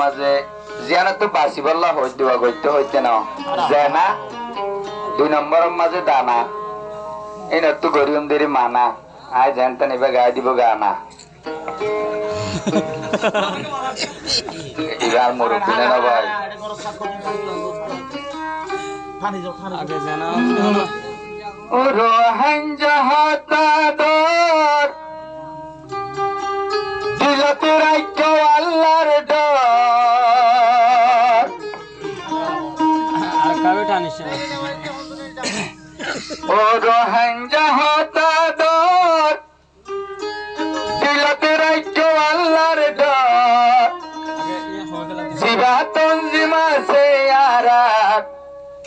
মাঝে জিয়ানা তো বাসি বললা হইতে হইতে না জেনা 2 নম্বরের মাঝে দানা এনে তো গরিয়ম দেরি মানা আয় জানতে নিবে গায়ে দিব গানা এবার মুরব্বী না ভাই ও রোহান জাহাতা দর দিলতে রাখো আল্লাহর ডর ও রোহান জাহাতা দর দিলতে রাখো আল্লাহর ডর জিবাতন জিমা সে আরা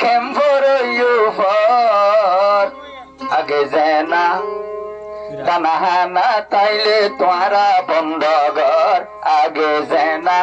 কেম ফর ইউ ফর আগে জানা কানাহানা তাইলে তোরা বন্ধ ঘর আগে জানা